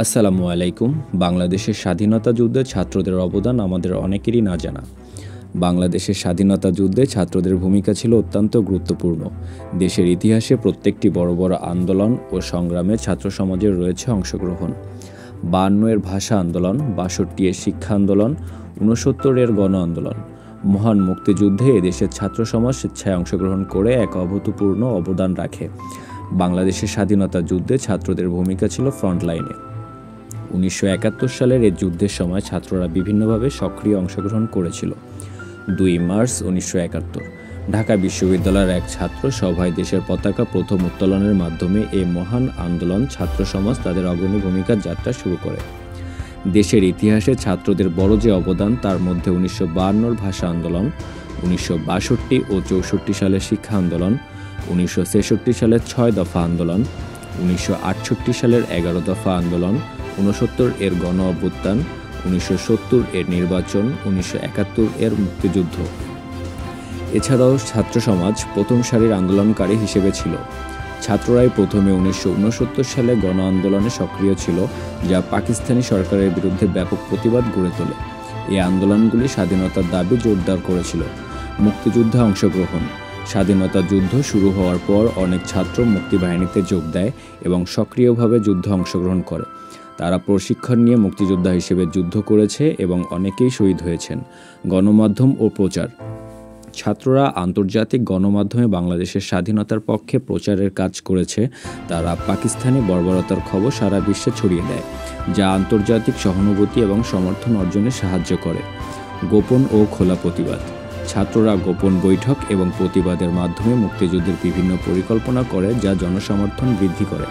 আসসালামু আলাইকুম। বাংলাদেশের স্বাধীনতা যুদ্ধে ছাত্রদের অবদান আমাদের অনেকেরই না জানা। বাংলাদেশের স্বাধীনতা যুদ্ধে ছাত্রদের ভূমিকা ছিল অত্যন্ত গুরুত্বপূর্ণ। দেশের ইতিহাসে প্রত্যেকটি বড় বড় আন্দোলন ও সংগ্রামে ছাত্র সমাজের রয়েছে অংশগ্রহণ। 52-এর ভাষা আন্দোলন, 62-এর শিক্ষা আন্দোলন, 69-এর গণ আন্দোলন। মহান মুক্তিযুদ্ধে এদেশের ছাত্র সমাজ স্বেচ্ছায় অংশগ্রহণ করে এক অভূতপূর্ণ অবদান রাখে। বাংলাদেশের স্বাধীনতা যুদ্ধে ছাত্রদের ভূমিকা ছিল ফ্রন্টলাইনে। 1971 সালের এই যুদ্ধের সময় ছাত্ররা বিভিন্নভাবে সক্রিয় অংশগ্রহণ করেছিল। 2 মার্চ 1971 ঢাকা বিশ্ববিদ্যালয়ের এক ছাত্র সভায় দেশের পতাকা প্রথম উত্তোলনের মাধ্যমে এই মহান আন্দোলন ছাত্র সমাজ তাদের অগ্রণী ভূমিকার যাত্রা শুরু করে। দেশের ইতিহাসে ছাত্রদের বড় যে অবদান, তার মধ্যে 1952-র ভাষা আন্দোলন, 1962 ও 64 সালের শিক্ষা আন্দোলন, 1966 সালের 6 দফা আন্দোলন, 1968 সালের 11 দফা আন্দোলন, 69-এর গণ অভ্যুত্থান, 1970-এর নির্বাচন, 1971-এর মুক্তিযুদ্ধ। এছাড়াও ছাত্র সমাজ প্রথম সারির আন্দোলনকারী হিসেবে ছিল। ছাত্ররাই প্রথমে 1969 সালে গণ আন্দোলনে সক্রিয় ছিল, যা পাকিস্তানি সরকারের বিরুদ্ধে ব্যাপক প্রতিবাদ গড়ে তোলে। এই আন্দোলনগুলি স্বাধীনতার দাবি জোরদার করেছিল। মুক্তিযুদ্ধে অংশগ্রহণ। স্বাধীনতা যুদ্ধ শুরু হওয়ার পর অনেক ছাত্র মুক্তিবাহিনীতে যোগ দেয় এবং সক্রিয়ভাবে যুদ্ধে অংশগ্রহণ করে। তারা প্রশিক্ষণ নিয়ে মুক্তিযোদ্ধা হিসেবে যুদ্ধ করেছে এবং অনেকেই শহীদ হয়েছেন। গণমাধ্যম ও প্রচার। ছাত্ররা আন্তর্জাতিক গণমাধ্যমে বাংলাদেশের স্বাধীনতার পক্ষে প্রচারের কাজ করেছে। তারা পাকিস্তানি বর্বরতার খবর সারা বিশ্বে ছড়িয়ে দেয়, যা আন্তর্জাতিক সহানুভূতি এবং সমর্থন অর্জনে সাহায্য করে। গোপন ও খোলা প্রতিবাদ। ছাত্ররা গোপন বৈঠক এবং প্রতিবাদের মাধ্যমে মুক্তিযুদ্ধের বিভিন্ন পরিকল্পনা করে, যা জনসমর্থন বৃদ্ধি করে।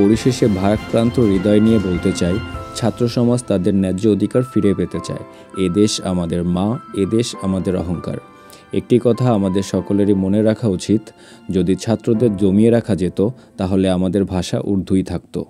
পরিশেষে ভারাক্রান্ত হৃদয় নিয়ে বলতে চাই, ছাত্র সমাজ তাদের ন্যায্য অধিকার ফিরে পেতে চায়। এ দেশ আমাদের মা, এ দেশ আমাদের অহংকার। একটি কথা আমাদের সকলেরই মনে রাখা উচিত, যদি ছাত্রদের জমিয়ে রাখা যেত, তাহলে আমাদের ভাষা উর্দুই থাকতো।